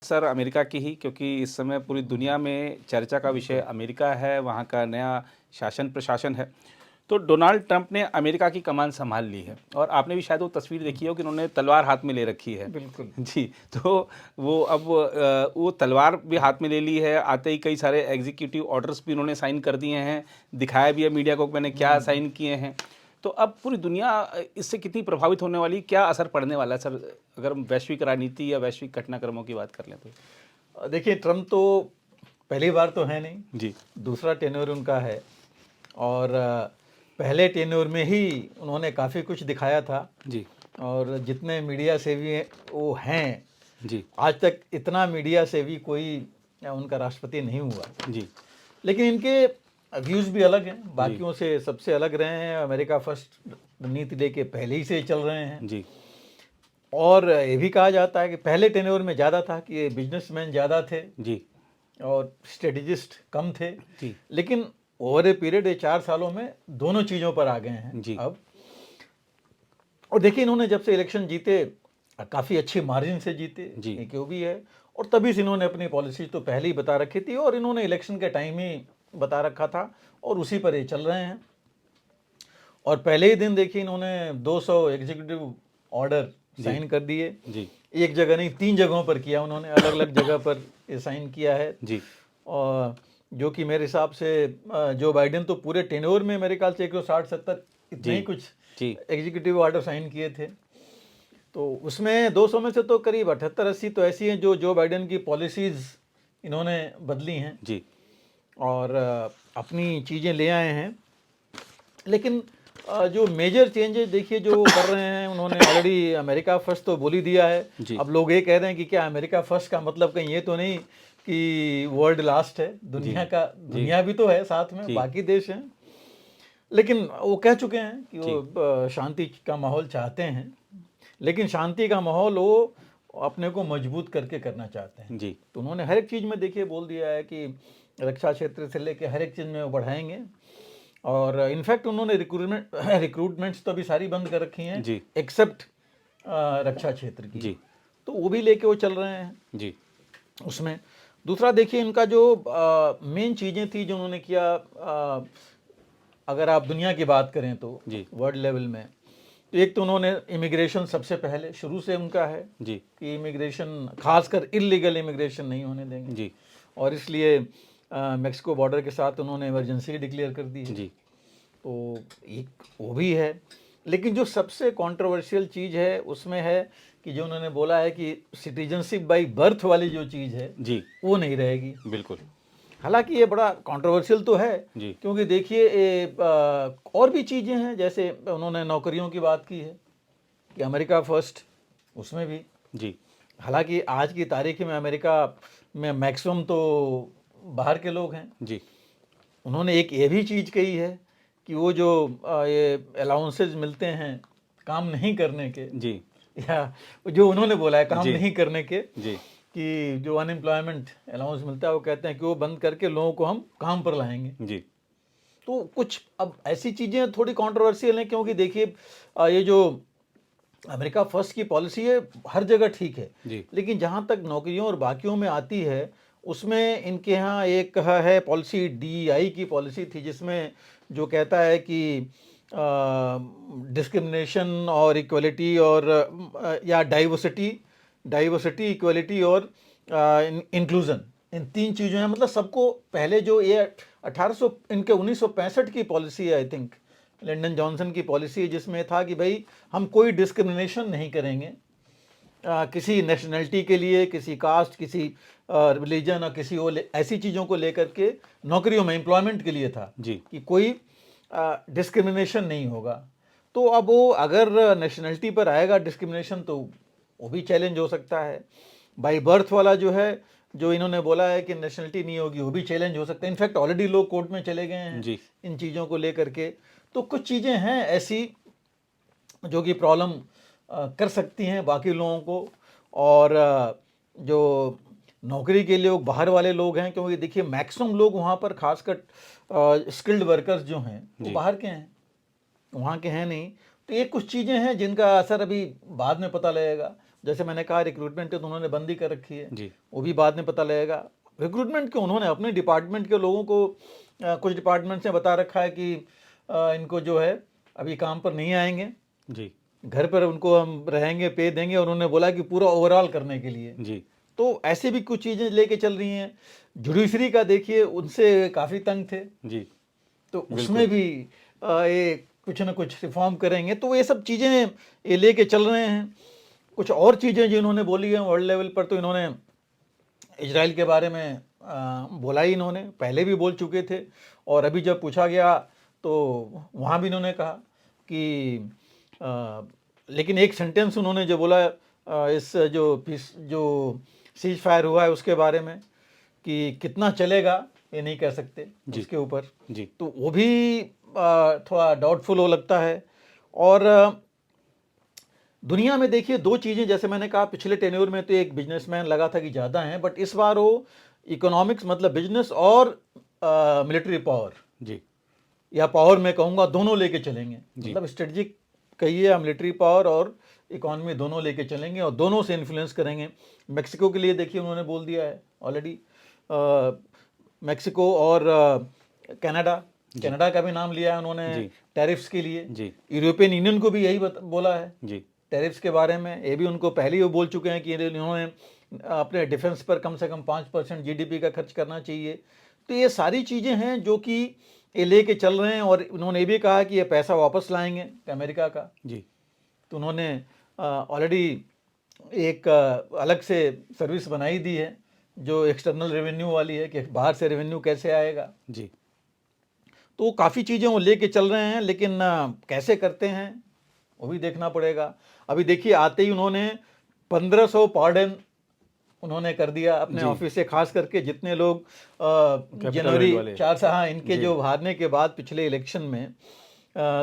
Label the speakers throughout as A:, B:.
A: Sir America की ही, क्योंकि इस समय पूरी दुनिया में चर्चा का विषय अमेरिका है, वहाँ का नया शासन प्रशासन है। तो डोनाल्ड ट्रंप ने अमेरिका की कमान संभाल ली है और आपने भी शायद वो तस्वीर देखी हो कि उन्होंने तलवार हाथ में ले रखी है।
B: बिल्कुल।
A: जी, तो वो अब वो तलवार भी हाथ में ले ली है। आते ही कई सारे एग्जीक्यूटिव ऑर्डर्स भी उन्होंने साइन कर दिए हैं, दिखाया भी है मीडिया को मैंने क्या साइन किए हैं। तो अब पूरी दुनिया इससे कितनी प्रभावित होने वाली, क्या असर पड़ने वाला है सर, अगर हम वैश्विक राजनीति या वैश्विक घटनाक्रमों की बात कर लें तो?
B: देखिए, ट्रम्प तो पहली बार तो है नहीं
A: जी,
B: दूसरा टेन्योर उनका है। और पहले टेन्योर में ही उन्होंने काफ़ी कुछ दिखाया था।
A: जी,
B: और जितने मीडिया सेवी वो हैं,
A: जी,
B: आज तक इतना मीडिया सेवी कोई उनका राष्ट्रपति नहीं हुआ।
A: जी,
B: लेकिन इनके व्यूज़ भी अलग हैं,
A: जी,
B: बाकियों से सबसे अलग रहे हैं। अमेरिका फर्स्ट नीति लेके पहले ही से चल रहे हैं।
A: जी,
B: और ये भी कहा जाता है कि पहले टेन्योर में ज़्यादा था कि ये बिजनेसमैन ज़्यादा थे
A: जी,
B: और स्ट्रेटजिस्ट कम थे।
A: जी,
B: लेकिन ओवर ए पीरियड 4 सालों में दोनों चीज़ों पर आ गए हैं
A: जी,
B: अब। और देखिए, इन्होंने जब से इलेक्शन जीते काफ़ी अच्छी मार्जिन से जीते,
A: जी,
B: एक वो भी है। और तभी से इन्होंने अपनी पॉलिसी तो पहले ही बता रखी थी और इन्होंने इलेक्शन के टाइम ही बता रखा था और उसी पर ये चल रहे हैं। और पहले ही दिन देखिए, इन्होंने 200 एग्जीक्यूटिव ऑर्डर साइन कर दिए।
A: जी,
B: एक जगह नहीं, 3 जगहों पर किया उन्होंने, अलग अलग जगह पर ये साइन किया है।
A: जी,
B: और जो कि मेरे हिसाब से जो बाइडेन तो पूरे टेन्योर में मेरे ख्याल से 160-170 इतने ही कुछ
A: जी,
B: एग्जीक्यूटिव ऑर्डर साइन किए थे। तो उसमें 200 में से तो करीब 78-80 तो ऐसी हैं जो बाइडेन की पॉलिसीज़ इन्होंने बदली हैं
A: जी,
B: और अपनी चीज़ें ले आए हैं। लेकिन जो मेजर चेंजेस देखिए जो कर रहे हैं, उन्होंने ऑलरेडी अमेरिका फर्स्ट तो बोल ही दिया है।
A: जी,
B: अब लोग ये कह रहे हैं कि क्या अमेरिका फर्स्ट का मतलब कहीं ये तो नहीं कि वर्ल्ड लास्ट है, दुनिया भी तो है साथ में,
A: जी,
B: बाकी देश हैं। लेकिन वो कह चुके हैं कि
A: जी,
B: वो शांति का माहौल चाहते हैं, लेकिन शांति का माहौल वो अपने को मजबूत करके करना चाहते हैं।
A: जी,
B: तो उन्होंने हर एक चीज़ में देखिए बोल दिया है कि रक्षा क्षेत्र से लेके हर एक चीज़ में वो बढ़ाएंगे। और इनफैक्ट उन्होंने रिक्रूटमेंट्स तो अभी सारी बंद कर रखी हैं,
A: जी,
B: एक्सेप्ट रक्षा क्षेत्र की।
A: जी,
B: तो वो भी लेके वो चल रहे हैं
A: जी,
B: उसमें। दूसरा देखिए, इनका जो मेन चीज़ें थी जो उन्होंने किया, अगर आप दुनिया की बात करें तो
A: जी,
B: वर्ल्ड लेवल में, तो एक तो उन्होंने इमिग्रेशन सबसे पहले शुरू से उनका है
A: जी,
B: कि इमिग्रेशन, खासकर इलीगल इमिग्रेशन नहीं होने देंगे।
A: जी,
B: और इसलिए मेक्सिको बॉर्डर के साथ उन्होंने इमरजेंसी डिक्लेयर कर दी है।
A: जी,
B: तो एक वो भी है। लेकिन जो सबसे कंट्रोवर्शियल चीज़ है उसमें है कि जो उन्होंने बोला है कि सिटीजनशिप बाय बर्थ वाली जो चीज़ है
A: जी,
B: वो नहीं रहेगी।
A: बिल्कुल,
B: हालांकि ये बड़ा कंट्रोवर्शियल तो है,
A: जी,
B: क्योंकि देखिए और भी चीज़ें हैं, जैसे उन्होंने नौकरियों की बात की है कि अमेरिका फर्स्ट, उसमें भी।
A: जी,
B: हालांकि आज की तारीख में अमेरिका में मैक्सिमम तो बाहर के लोग हैं।
A: जी,
B: उन्होंने एक ये भी चीज़ कही है कि वो जो ये अलाउंसेस मिलते हैं काम नहीं करने के,
A: जी,
B: या जो उन्होंने बोला है काम
A: जी,
B: नहीं करने के,
A: जी,
B: कि जो अनएम्प्लॉयमेंट अलाउंस मिलता है, वो कहते हैं कि वो बंद करके लोगों को हम काम पर लाएंगे।
A: जी,
B: तो कुछ अब ऐसी चीज़ें थोड़ी कंट्रोवर्शियल हैं, क्योंकि देखिए ये जो अमेरिका फर्स्ट की पॉलिसी है हर जगह ठीक है,
A: जी,
B: लेकिन जहाँ तक नौकरियों और बाकियों में आती है, उसमें इनके यहाँ एक है पॉलिसी, DEI की पॉलिसी थी, जिसमें जो कहता है कि डिस्क्रिमिनेशन और इक्वलिटी और या डाइवर्सिटी इक्वलिटी और इंक्लूजन, इन 3 चीज़ों हैं। मतलब सबको पहले जो ये 1800 इनके 1965 की पॉलिसी है, आई थिंक लिंडन जॉनसन की पॉलिसी है, जिसमें था कि भाई हम कोई डिस्क्रिमिनेशन नहीं करेंगे किसी नेशनलिटी के लिए, किसी कास्ट, किसी रिलीजन और किसी और ऐसी चीज़ों को लेकर के नौकरियों में एम्प्लॉयमेंट के लिए था
A: जी,
B: कि कोई डिस्क्रिमिनेशन नहीं होगा। तो अब वो अगर नेशनलिटी पर आएगा डिस्क्रिमिनेशन, तो वो भी चैलेंज हो सकता है। बाई बर्थ वाला जो है, जो इन्होंने बोला है कि नेशनलिटी नहीं होगी, वो भी चैलेंज हो सकता है। इनफैक्ट ऑलरेडी लोग कोर्ट में चले गए हैं
A: जी,
B: इन चीज़ों को लेकर के। तो कुछ चीज़ें हैं ऐसी जो कि प्रॉब्लम कर सकती हैं बाकी लोगों को। और जो नौकरी के लिए बाहर वाले लोग हैं, क्योंकि देखिए मैक्सिमम लोग वहाँ पर खासकर स्किल्ड वर्कर्स जो हैं वो
A: जी,
B: बाहर के हैं, वहाँ के हैं नहीं। तो ये कुछ चीज़ें हैं जिनका असर अभी बाद में पता लगेगा। जैसे मैंने कहा रिक्रूटमेंट तो उन्होंने बंदी कर रखी है,
A: जी
B: वो भी बाद में पता लगेगा। रिक्रूटमेंट क्यों, उन्होंने अपने डिपार्टमेंट के लोगों को कुछ डिपार्टमेंट से बता रखा है कि इनको जो है अभी काम पर नहीं आएंगे,
A: जी
B: घर पर उनको हम रहेंगे, पे देंगे, और उन्होंने बोला कि पूरा ओवरऑल करने के लिए।
A: जी
B: तो ऐसे भी कुछ चीज़ें लेके चल रही हैं। जुडिशरी का देखिए, उनसे काफ़ी तंग थे,
A: जी
B: तो उसमें भी ये कुछ ना कुछ रिफॉर्म करेंगे। तो ये सब चीज़ें ये लेके चल रहे हैं। कुछ और चीज़ें जो इन्होंने बोली हैं वर्ल्ड लेवल पर, तो इन्होंने इजराइल के बारे में बोला ही, इन्होंने पहले भी बोल चुके थे, और अभी जब पूछा गया तो वहाँ भी इन्होंने कहा कि लेकिन एक सेंटेंस उन्होंने जो बोला इस जो सीज फायर हुआ है उसके बारे में, कि कितना चलेगा ये नहीं कह सकते उसके ऊपर,
A: जी
B: तो वो भी थोड़ा डाउटफुल हो लगता है। और दुनिया में देखिए दो चीज़ें, जैसे मैंने कहा पिछले टेन्योर में तो एक बिजनेसमैन लगा था कि ज़्यादा हैं, बट इस बार वो इकोनॉमिक्स मतलब बिजनेस और मिलिट्री पावर,
A: जी
B: या पावर मैं कहूँगा, दोनों लेके चलेंगे। मतलब स्ट्रेटजिक कहिए या मिलिट्री पावर और इकोनॉमी दोनों लेके चलेंगे, और दोनों से इन्फ्लुएंस करेंगे। मेक्सिको के लिए देखिए उन्होंने बोल दिया है ऑलरेडी, मेक्सिको और कनाडा का भी नाम लिया है उन्होंने टैरिफ्स के लिए।
A: जी
B: यूरोपियन यूनियन को भी यही बोला है
A: जी
B: टैरिफ्स के बारे में। ये भी उनको पहले ही वो बोल चुके हैं कि इन्होंने अपने डिफेंस पर कम से कम 5% जीडीपी का खर्च करना चाहिए। तो ये सारी चीज़ें हैं जो कि ये लेके चल रहे हैं, और उन्होंने ये भी कहा कि ये पैसा वापस लाएंगे अमेरिका का।
A: जी
B: तो उन्होंने ऑलरेडी एक अलग से सर्विस बनाई दी है जो एक्सटर्नल रेवेन्यू वाली है, कि बाहर से रेवेन्यू कैसे आएगा।
A: जी
B: तो काफ़ी चीज़ें वो लेके चल रहे हैं, लेकिन कैसे करते हैं वो भी देखना पड़ेगा। अभी देखिए आते ही उन्होंने 1500 पार्डन उन्होंने कर दिया अपने ऑफिस से, खास करके जितने लोग जनवरी 4 से, हाँ, इनके जो हारने के बाद पिछले इलेक्शन में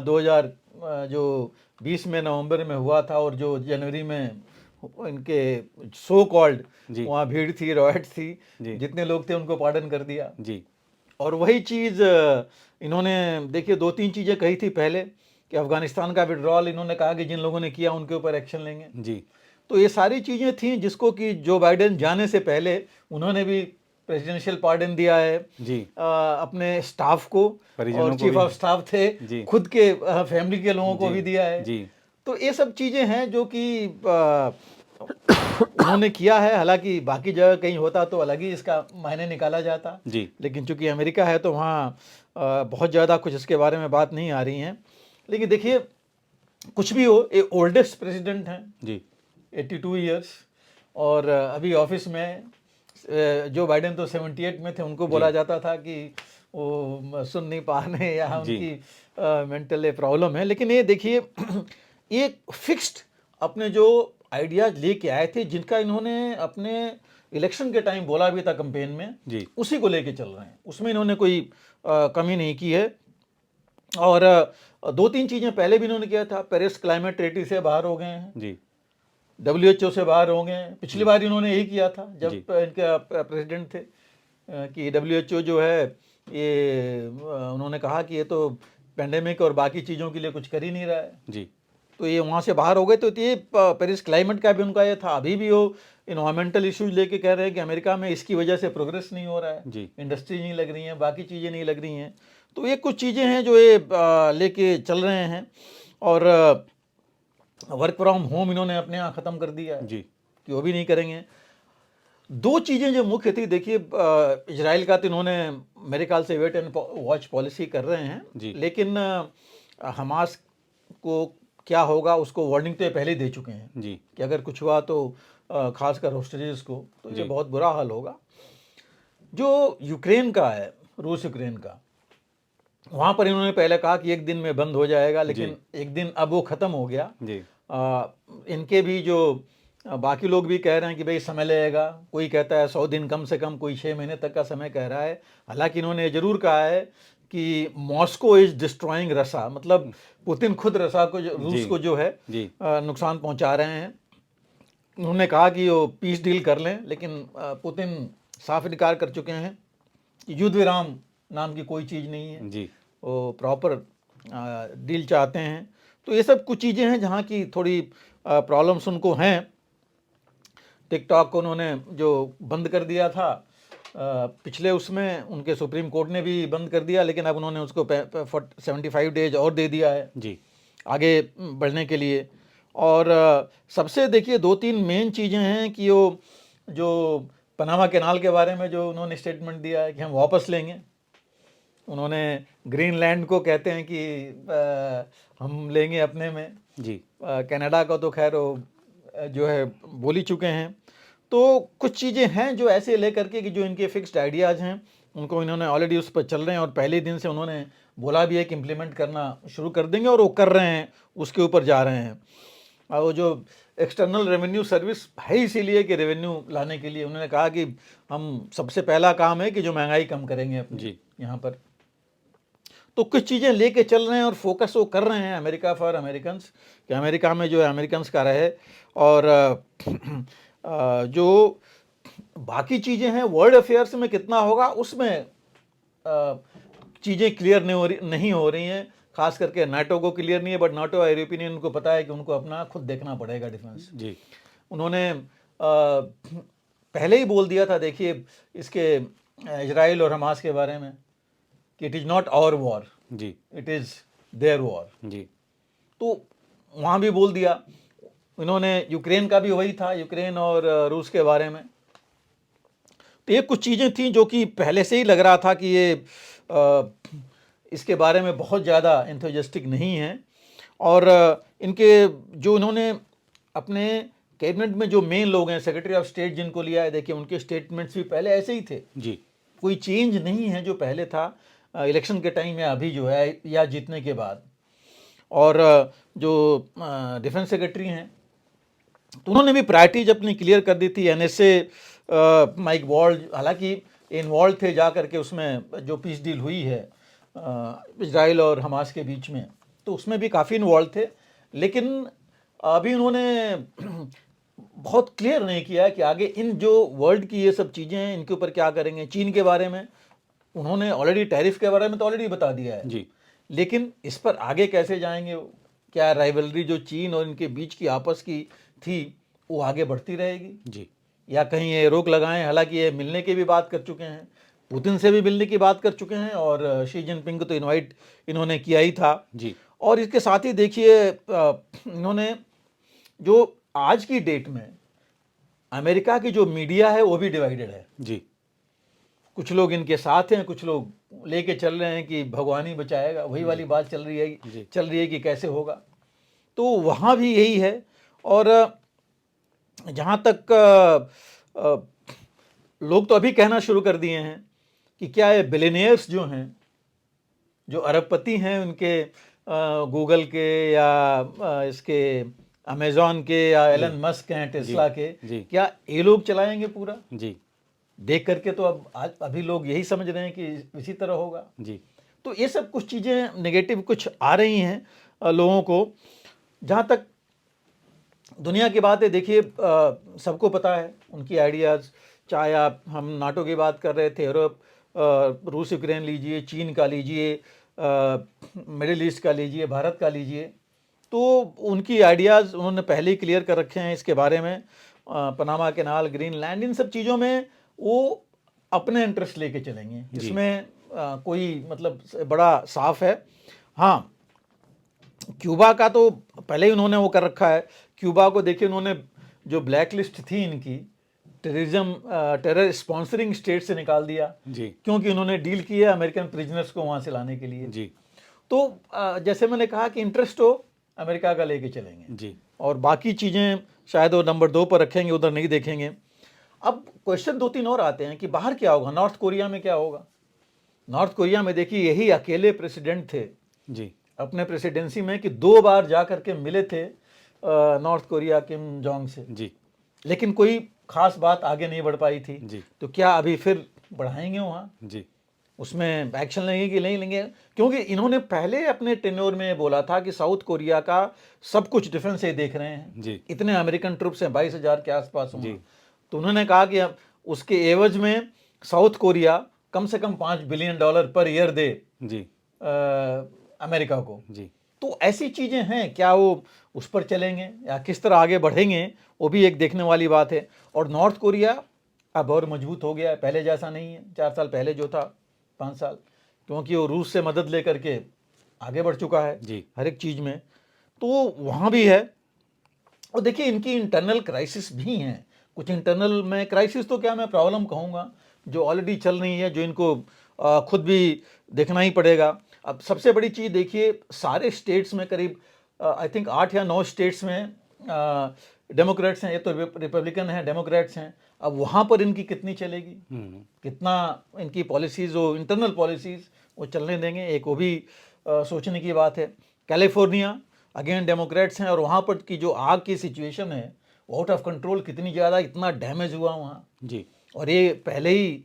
B: 2020 में नवंबर में हुआ था, और जो जनवरी में इनके सो कॉल्ड वहाँ भीड़ थी, रॉयट थी, जितने लोग थे उनको पार्डन कर दिया।
A: जी
B: और वही चीज़ इन्होंने देखिए 2-3 चीज़ें कही थी पहले, कि अफगानिस्तान का विड्रॉल इन्होंने कहा कि जिन लोगों ने किया उनके ऊपर एक्शन लेंगे।
A: जी
B: तो ये सारी चीज़ें थी जिसको कि जो बाइडेन जाने से पहले उन्होंने भी प्रेसिडेंशियल पार्डन दिया है
A: जी
B: अपने स्टाफ को, और चीफ ऑफ स्टाफ थे खुद के फैमिली के लोगों को भी दिया है।
A: जी
B: तो ये सब चीज़ें हैं जो कि उन्होंने किया है। हालांकि बाकी जगह कहीं होता तो अलग ही इसका मायने निकाला जाता,
A: जी
B: लेकिन चूंकि अमेरिका है तो वहाँ बहुत ज़्यादा कुछ इसके बारे में बात नहीं आ रही हैं। लेकिन देखिए कुछ भी हो, ये ओल्डेस्ट प्रेसिडेंट हैं
A: जी
B: 82 ईयर्स, और अभी ऑफिस में जो बाइडेन तो 78 में थे, उनको बोला जाता था कि वो सुन नहीं पा रहे या उनकी मेंटल प्रॉब्लम है। लेकिन ये देखिए एक फिक्स्ड अपने जो आइडियाज लेके आए थे, जिनका इन्होंने अपने इलेक्शन के टाइम बोला भी था कैंपेन में, उसी को लेके चल रहे हैं, उसमें इन्होंने कोई कमी नहीं की है। और 2-3 चीज़ें पहले भी इन्होंने किया था, पेरिस क्लाइमेट ट्रीटी से बाहर हो गए हैं
A: जी
B: WHO से बाहर हो गए। पिछली बार इन्होंने यही किया था जब इनके प्रेसिडेंट थे, कि WHO जो है ये उन्होंने कहा कि ये तो पेंडेमिक और बाकी चीज़ों के लिए कुछ कर ही नहीं रहा है
A: जी
B: तो ये वहाँ से बाहर हो गए। तो ये पेरिस क्लाइमेट का भी उनका ये था। अभी भी वो इन्वायरमेंटल इश्यूज लेके कह रहे हैं कि अमेरिका में इसकी वजह से प्रोग्रेस नहीं हो रहा है, इंडस्ट्री नहीं लग रही हैं, बाकी चीज़ें नहीं लग रही हैं। तो ये कुछ चीज़ें हैं जो ये लेके चल रहे हैं। और वर्क फ्रॉम होम इन्होंने अपने यहाँ ख़त्म कर दिया है कि वो भी नहीं करेंगे। 2 चीज़ें जो मुख्य थी, देखिए इजराइल का तो इन्होंने मेरे ख्याल से वेट एंड वॉच पॉलिसी कर रहे हैं, लेकिन हमास को क्या होगा उसको वार्निंग तो ये पहले ही दे चुके हैं कि अगर कुछ हुआ तो खासकर होस्टेजेस को तो ये बहुत बुरा हाल होगा। जो यूक्रेन का है, रूस यूक्रेन का, वहाँ पर इन्होंने पहले कहा कि 1 दिन में बंद हो जाएगा, लेकिन 1 दिन अब वो ख़त्म हो गया। इनके भी जो बाकी लोग भी कह रहे हैं कि भाई समय लगेगा, कोई कहता है 100 दिन कम से कम, कोई 6 महीने तक का समय कह रहा है। हालांकि इन्होंने ज़रूर कहा है कि मॉस्को इज डिस्ट्रॉइंग रसा, मतलब पुतिन खुद रसा को, रूस को जो है नुकसान पहुंचा रहे हैं। उन्होंने कहा कि वो पीस डील कर लें, लेकिन पुतिन साफ इनकार कर चुके हैं कि युद्ध विराम नाम की कोई चीज़ नहीं है, वो प्रॉपर डील चाहते हैं। तो ये सब कुछ चीज़ें हैं जहाँ की थोड़ी प्रॉब्लम्स उनको हैं। टिकटॉक को उन्होंने जो बंद कर दिया था पिछले उसमें, उनके सुप्रीम कोर्ट ने भी बंद कर दिया, लेकिन अब उन्होंने उसको 75 डेज और दे दिया है
A: जी
B: आगे बढ़ने के लिए। और सबसे देखिए 2-3 मेन चीज़ें हैं कि वो जो पनामा कैनाल के बारे में जो उन्होंने स्टेटमेंट दिया है कि हम वापस लेंगे। उन्होंने ग्रीनलैंड को कहते हैं कि हम लेंगे अपने में।
A: जी
B: कनाडा का तो खैर वो जो है बोल ही चुके हैं। तो कुछ चीज़ें हैं जो ऐसे लेकर के कि जो इनके फिक्स्ड आइडियाज़ हैं, उनको इन्होंने ऑलरेडी उस पर चल रहे हैं और पहले दिन से उन्होंने बोला भी है कि इम्प्लीमेंट करना शुरू कर देंगे, और वो कर रहे हैं, उसके ऊपर जा रहे हैं। और वो जो एक्सटर्नल रेवेन्यू सर्विस है इसीलिए कि रेवेन्यू लाने के लिए उन्होंने कहा कि हम सबसे पहला काम है कि जो महंगाई कम करेंगे अपनी
A: जी
B: यहाँ पर। तो कुछ चीज़ें लेके चल रहे हैं और फोकस वो कर रहे हैं अमेरिका फॉर अमेरिकन्स, कि अमेरिका में जो है अमेरिकन्स का रहे। और जो बाकी चीज़ें हैं वर्ल्ड अफेयर्स में कितना होगा उसमें चीज़ें क्लियर नहीं हो रही हैं, खास करके नाटो को क्लियर नहीं है, बट नाटो और यूरोपियन यूनियन को पता है कि उनको अपना खुद देखना पड़ेगा डिफेंस।
A: जी
B: उन्होंने पहले ही बोल दिया था, देखिए इसके इजराइल और हमास के बारे में, कि it is not our war,
A: जी
B: इट इज़ देयर वॉर।
A: जी
B: तो वहाँ भी बोल दिया। इन्होंने यूक्रेन का भी वही था, यूक्रेन और रूस के बारे में। तो ये कुछ चीज़ें थी जो कि पहले से ही लग रहा था कि ये इसके बारे में बहुत ज़्यादा एंथुसियास्टिक नहीं है। और इनके जो इन्होंने अपने कैबिनेट में जो मेन लोग हैं, सेक्रेटरी ऑफ स्टेट जिनको लिया है, देखिए उनके स्टेटमेंट्स भी पहले ऐसे ही थे।
A: जी
B: कोई चेंज नहीं है जो पहले था इलेक्शन के टाइम या अभी जो है या जीतने के बाद। और जो डिफेंस सेक्रेटरी हैं तो उन्होंने भी प्रायोरिटीज अपनी क्लियर कर दी थी। एनएसए माइक वॉल्ज हालांकि इन्वॉल्व थे जा करके उसमें, जो पीस डील हुई है इजराइल और हमास के बीच में, तो उसमें भी काफ़ी इन्वॉल्व थे। लेकिन अभी उन्होंने बहुत क्लियर नहीं किया कि आगे इन जो वर्ल्ड की ये सब चीज़ें हैं इनके ऊपर क्या करेंगे। चीन के बारे में उन्होंने ऑलरेडी, टैरिफ के बारे में तो ऑलरेडी बता दिया है
A: जी
B: लेकिन इस पर आगे कैसे जाएंगे, क्या राइवलरी जो चीन और इनके बीच की आपस की थी वो आगे बढ़ती रहेगी
A: जी
B: या कहीं ये रोक लगाएं। हालांकि ये मिलने की भी बात कर चुके हैं, पुतिन से भी मिलने की बात कर चुके हैं, और शी जिनपिंग को तो इनवाइट इन्होंने किया ही था।
A: जी
B: और इसके साथ ही देखिए इन्होंने जो आज की डेट में अमेरिका की जो मीडिया है वो भी डिवाइडेड है।
A: जी
B: कुछ लोग इनके साथ हैं, कुछ लोग लेके चल रहे हैं कि भगवान ही बचाएगा, वही वाली बात चल रही है कि कैसे होगा। तो वहाँ भी यही है। और जहाँ तक लोग तो अभी कहना शुरू कर दिए हैं कि क्या ये बिलियनियर्स जो हैं, जो अरबपति हैं, उनके गूगल के या इसके अमेजॉन के या एलन मस्क हैं टेस्ला के, क्या ये लोग चलाएंगे पूरा?
A: जी
B: देख करके तो अब अभी लोग यही समझ रहे हैं कि इसी तरह होगा।
A: जी
B: तो ये सब कुछ चीज़ें नेगेटिव कुछ आ रही हैं लोगों को। जहाँ तक दुनिया की बात है, देखिए सबको पता है उनकी आइडियाज़, चाहे आप हम नाटो की बात कर रहे थे, यूरोप, रूस यूक्रेन लीजिए, चीन का लीजिए, मिडिल ईस्ट का लीजिए, भारत का लीजिए, तो उनकी आइडियाज़ उन्होंने पहले ही क्लियर कर रखे हैं इसके बारे में। पनामा कैनाल, ग्रीनलैंड, इन सब चीज़ों में वो अपने इंटरेस्ट लेके चलेंगे, इसमें कोई मतलब बड़ा साफ है। हाँ, क्यूबा का तो पहले ही उन्होंने वो कर रखा है। क्यूबा को देखिए उन्होंने जो ब्लैक लिस्ट थी इनकी, टेरर स्पॉन्सरिंग स्टेट से निकाल दिया
A: जी
B: क्योंकि उन्होंने डील की है अमेरिकन प्रिजनर्स को वहाँ से लाने के लिए।
A: जी
B: तो जैसे मैंने कहा कि इंटरेस्ट हो अमेरिका का लेके चलेंगे
A: जी
B: और बाकी चीज़ें शायद वो नंबर 2 पर रखेंगे, उधर नहीं देखेंगे। अब क्वेश्चन 2-3 और आते हैं कि बाहर क्या होगा, नॉर्थ कोरिया में क्या होगा। नॉर्थ कोरिया में देखिए यही अकेले प्रेसिडेंट थे
A: जी
B: अपने प्रेसिडेंसी में कि 2 बार जा करके मिले थे नॉर्थ कोरिया किम जोंग से,
A: जी
B: लेकिन कोई खास बात आगे नहीं बढ़ पाई थी।
A: जी
B: तो क्या अभी फिर बढ़ाएंगे वहाँ,
A: जी
B: उसमें एक्शन लेंगे कि नहीं लेंगे? क्योंकि इन्होंने पहले अपने टेन्योर में बोला था कि साउथ कोरिया का सब कुछ डिफेंस से देख रहे हैं,
A: जी
B: इतने अमेरिकन ट्रुप्स हैं 22,000 के आसपास
A: जी
B: होंगे। तो उन्होंने कहा कि उसके एवज में साउथ कोरिया कम से कम $5 बिलियन पर ईयर दे
A: जी
B: अमेरिका को।
A: जी
B: तो ऐसी चीज़ें हैं, क्या वो उस पर चलेंगे या किस तरह आगे बढ़ेंगे, वो भी एक देखने वाली बात है। और नॉर्थ कोरिया अब और मजबूत हो गया है, पहले जैसा नहीं है 4 साल पहले जो था, 5 साल, क्योंकि वो रूस से मदद लेकर के आगे बढ़ चुका है
A: जी।
B: हर एक चीज़ में, तो वहाँ भी है। और देखिए इनकी इंटरनल क्राइसिस भी हैं, कुछ इंटरनल में क्राइसिस तो क्या मैं प्रॉब्लम कहूँगा, जो ऑलरेडी चल रही है, जो इनको खुद भी देखना ही पड़ेगा। अब सबसे बड़ी चीज़ देखिए, सारे स्टेट्स में करीब आई थिंक 8 या 9 स्टेट्स में डेमोक्रेट्स हैं, ये तो रिपब्लिकन हैं, डेमोक्रेट्स हैं। अब वहाँ पर इनकी कितनी चलेगी, कितना इनकी पॉलिसीज़ वो इंटरनल पॉलिसीज़ वो चलने देंगे, एक वो भी सोचने की बात है। कैलिफोर्निया अगेन डेमोक्रेट्स हैं, और वहाँ पर की जो आग की सिचुएशन है आउट ऑफ कंट्रोल, कितनी ज़्यादा, इतना डैमेज हुआ वहाँ
A: जी।
B: और ये पहले ही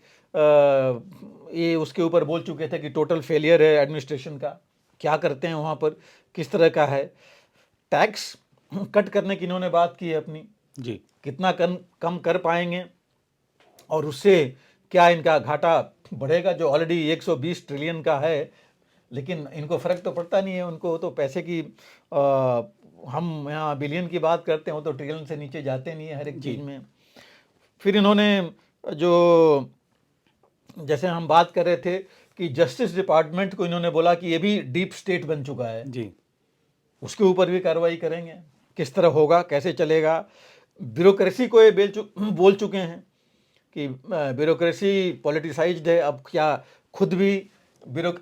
B: ये उसके ऊपर बोल चुके थे कि टोटल फेलियर है एडमिनिस्ट्रेशन का। क्या करते हैं वहाँ पर, किस तरह का है। टैक्स कट करने की इन्होंने बात की है अपनी,
A: जी।
B: कितना कम कर पाएंगे और उससे क्या इनका घाटा बढ़ेगा, जो ऑलरेडी 120 ट्रिलियन का है। लेकिन इनको फ़र्क तो पड़ता नहीं है, उनको तो पैसे की हम यहाँ बिलियन की बात करते हैं, वो तो ट्रिलियन से नीचे जाते नहीं है हर एक चीज़ में। फिर इन्होंने जो जैसे हम बात कर रहे थे कि जस्टिस डिपार्टमेंट को इन्होंने बोला कि ये भी डीप स्टेट बन चुका है
A: जी।
B: उसके ऊपर भी कार्रवाई करेंगे, किस तरह होगा, कैसे चलेगा। ब्यूरोक्रेसी को ये बोल चुके हैं कि ब्यूरोक्रेसी पॉलिटिसाइज्ड है। अब क्या खुद भी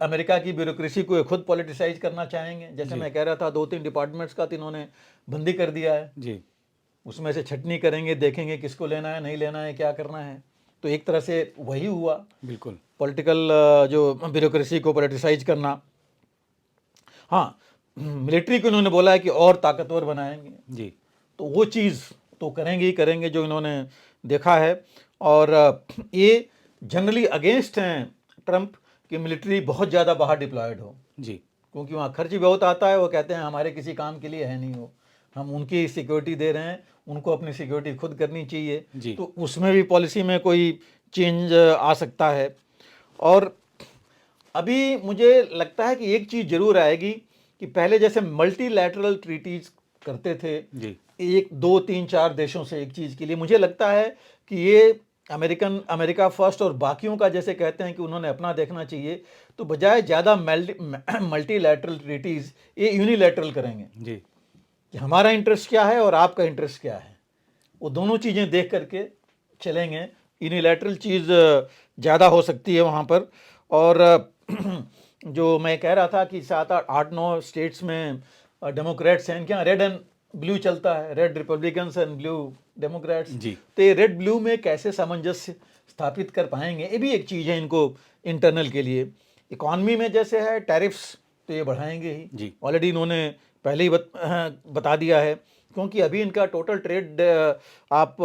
B: अमेरिका की ब्यूरोक्रेसी को खुद पॉलिटिसाइज करना चाहेंगे। जैसे मैं कह रहा था 2-3 डिपार्टमेंट्स का तो इन्होंने बंदी कर दिया है
A: जी।
B: उसमें से छटनी करेंगे, देखेंगे किसको लेना है, नहीं लेना है, क्या करना है। तो एक तरह से वही हुआ,
A: बिल्कुल
B: पॉलिटिकल जो ब्यूरोक्रेसी को पॉलिटिसाइज करना। हाँ, मिलिट्री को इन्होंने बोला है कि और ताकतवर बनाएंगे
A: जी।
B: तो वो चीज़ तो करेंगे ही करेंगे जो इन्होंने देखा है। और ये जनरली अगेंस्ट हैं ट्रंप कि मिलिट्री बहुत ज़्यादा बाहर डिप्लॉयड हो
A: जी।
B: क्योंकि वहाँ खर्च भी बहुत आता है। वो कहते हैं हमारे किसी काम के लिए है नहीं, वो हम उनकी सिक्योरिटी दे रहे हैं, उनको अपनी सिक्योरिटी खुद करनी चाहिए।
A: जी।
B: तो उसमें भी पॉलिसी में कोई चेंज आ सकता है। और अभी मुझे लगता है कि एक चीज़ ज़रूर आएगी कि पहले जैसे मल्टीलैटरल ट्रीटीज करते थे
A: जी।
B: 1, 2, 3, 4 देशों से एक चीज़ के लिए, मुझे लगता है कि ये अमेरिका फर्स्ट और बाकियों का जैसे कहते हैं कि उन्होंने अपना देखना चाहिए, तो बजाय ज़्यादा मल्टीलैटरल ट्रीटीज़ ये यूनिलैटरल करेंगे
A: जी।
B: कि हमारा इंटरेस्ट क्या है और आपका इंटरेस्ट क्या है, वो दोनों चीज़ें देख करके चलेंगे। यूनिलैटरल चीज़ ज़्यादा हो सकती है वहाँ पर। और जो मैं कह रहा था कि 7-8-9 स्टेट्स में डेमोक्रेट्स हैं, क्या रेड एंड ब्लू चलता है, red Republicans and blue Democrats.
A: जी।
B: तो ये रेड ब्लू में कैसे सामंजस्य स्थापित कर पाएंगे, ये भी एक चीज़ है इनको इंटरनल के लिए। इकॉनमी में जैसे है टैरिफ्स तो ये बढ़ाएंगे ही
A: जी।
B: ऑलरेडी इन्होंने पहले ही बता दिया है, क्योंकि अभी इनका टोटल ट्रेड आप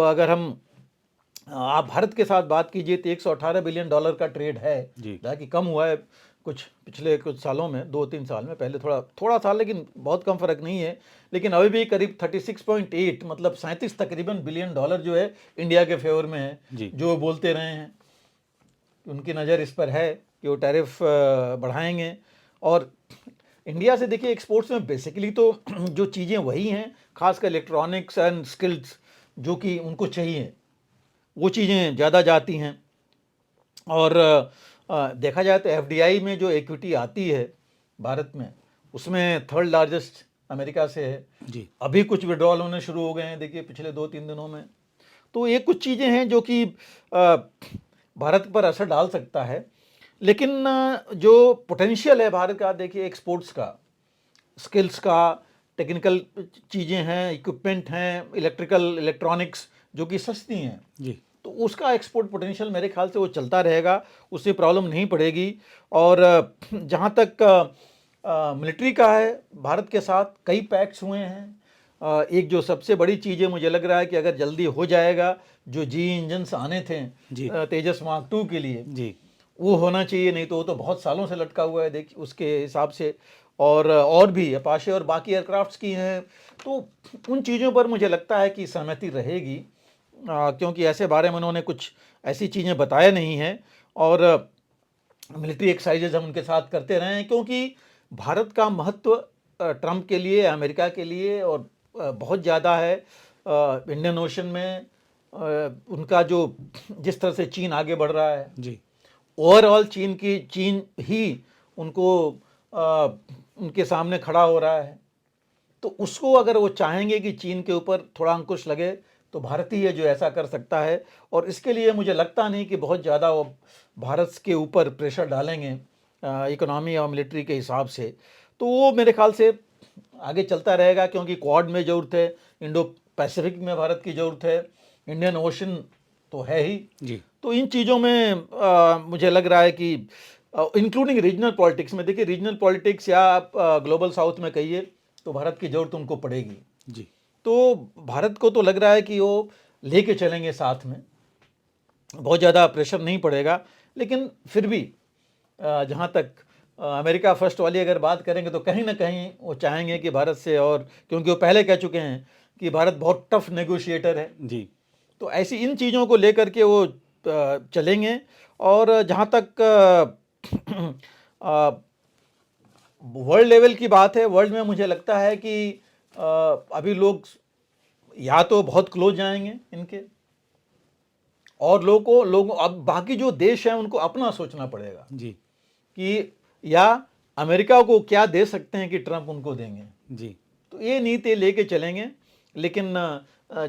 B: भारत के साथ बात कीजिए तो $118 बिलियन का ट्रेड है, हालांकि कम हुआ है कुछ पिछले कुछ सालों में, 2-3 साल में। पहले थोड़ा था लेकिन बहुत कम फर्क नहीं है। लेकिन अभी भी करीब 36.8 मतलब 37 तकरीबन बिलियन डॉलर जो है इंडिया के फेवर में है, जो बोलते रहे हैं। उनकी नज़र इस पर है कि वो टैरिफ बढ़ाएंगे। और इंडिया से देखिए एक्सपोर्ट्स में बेसिकली तो जो चीज़ें वही हैं, खासकर इलेक्ट्रॉनिक्स एंड स्किल्स जो कि उनको चाहिए, वो चीज़ें ज़्यादा जाती हैं। और देखा जाए तो एफडीआई में जो इक्विटी आती है भारत में, उसमें थर्ड लार्जेस्ट अमेरिका से है
A: जी।
B: अभी कुछ विड्रॉल होने शुरू हो गए हैं देखिए पिछले 2-3 दिनों में। तो ये कुछ चीज़ें हैं जो कि भारत पर असर डाल सकता है। लेकिन जो पोटेंशियल है भारत का, देखिए एक्सपोर्ट्स का, स्किल्स का, टेक्निकल चीज़ें हैं, इक्विपमेंट हैं, इलेक्ट्रॉनिक्स जो कि सस्ती हैं
A: जी।
B: तो उसका एक्सपोर्ट पोटेंशियल मेरे ख्याल से वो चलता रहेगा, उससे प्रॉब्लम नहीं पड़ेगी। और जहाँ तक मिलिट्री का है, भारत के साथ कई पैक्ट्स हुए हैं। एक जो सबसे बड़ी चीज़ है मुझे लग रहा है कि अगर जल्दी हो जाएगा, जो जी इंजन्स आने थे तेजस मार्क 2 के लिए
A: जी।
B: वो होना चाहिए, नहीं तो वो तो बहुत सालों से लटका हुआ है देखिए उसके हिसाब से। और भी अपाचे और बाकी एयरक्राफ्ट्स की हैं, तो उन चीज़ों पर मुझे लगता है कि सहमति रहेगी, क्योंकि ऐसे बारे में उन्होंने कुछ ऐसी चीज़ें बताया नहीं हैं। और मिलिट्री एक्सरसाइजेज हम उनके साथ करते रहे हैं, क्योंकि भारत का महत्व ट्रंप के लिए, अमेरिका के लिए और बहुत ज़्यादा है। इंडियन ओशन में उनका जो जिस तरह से चीन आगे बढ़ रहा है
A: जी,
B: ओवरऑल चीन ही उनको उनके सामने खड़ा हो रहा है। तो उसको अगर वो चाहेंगे कि चीन के ऊपर थोड़ा अंकुश लगे तो भारत ही है जो ऐसा कर सकता है। और इसके लिए मुझे लगता नहीं कि बहुत ज़्यादा वो भारत के ऊपर प्रेशर डालेंगे इकोनॉमी और मिलिट्री के हिसाब से। तो वो मेरे ख्याल से आगे चलता रहेगा, क्योंकि क्वाड में ज़रूरत है, इंडो पैसिफिक में भारत की ज़रूरत है, इंडियन ओशन तो है ही
A: जी,
B: तो इन चीज़ों में मुझे लग रहा है कि इंक्लूडिंग रीजनल पॉलिटिक्स में, देखिए रीजनल पॉलिटिक्स या आप ग्लोबल साउथ में कहिए तो भारत की ज़रूरत उनको पड़ेगी।
A: जी,
B: तो भारत को तो लग रहा है कि वो लेके चलेंगे साथ में, बहुत ज़्यादा प्रेशर नहीं पड़ेगा। लेकिन फिर भी जहाँ तक अमेरिका फर्स्ट वाली अगर बात करेंगे तो कहीं ना कहीं वो चाहेंगे कि भारत से, और क्योंकि वो पहले कह चुके हैं कि भारत बहुत टफ नेगोशिएटर है,
A: जी,
B: तो ऐसी इन चीज़ों को लेकर के वो चलेंगे। और जहाँ तक वर्ल्ड लेवल की बात है, वर्ल्ड में मुझे लगता है कि अभी लोग या तो बहुत क्लोज जाएंगे इनके, और लोगों अब बाकी जो देश हैं उनको अपना सोचना पड़ेगा
A: जी,
B: कि या अमेरिका को क्या दे सकते हैं कि ट्रंप उनको देंगे।
A: जी,
B: तो ये नीति लेके चलेंगे। लेकिन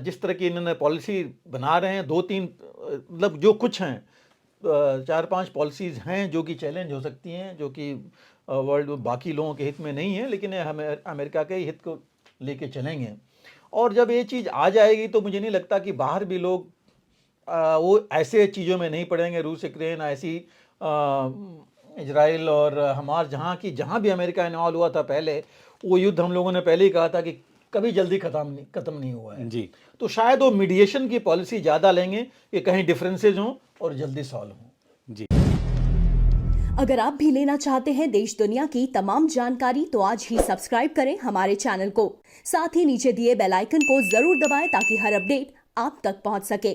B: जिस तरह की इन्होंने पॉलिसी बना रहे हैं, 2-3 मतलब जो कुछ हैं 4-5 पॉलिसीज़ हैं जो कि चैलेंज हो सकती हैं, जो कि वर्ल्ड बाकी लोगों के हित में नहीं है, लेकिन ये हमें अमेरिका के हित को लेके चलेंगे। और जब ये चीज़ आ जाएगी तो मुझे नहीं लगता कि बाहर भी लोग वो ऐसे चीज़ों में नहीं पड़ेंगे। रूस यूक्रेन ऐसी इजराइल और हमार जहाँ भी अमेरिका इन्वॉल्व हुआ था पहले, वो युद्ध हम लोगों ने पहले ही कहा था कि कभी जल्दी ख़त्म नहीं हुआ है।
A: जी,
B: तो शायद वो मीडिएशन की पॉलिसी ज़्यादा लेंगे कि कहीं डिफरेंसेज हों और जल्दी सॉल्व हों।
A: जी।
C: अगर आप भी लेना चाहते हैं देश दुनिया की तमाम जानकारी तो आज ही सब्सक्राइब करें हमारे चैनल को। साथ ही नीचे दिए बेल आइकन को जरूर दबाएं ताकि हर अपडेट आप तक पहुंच सके।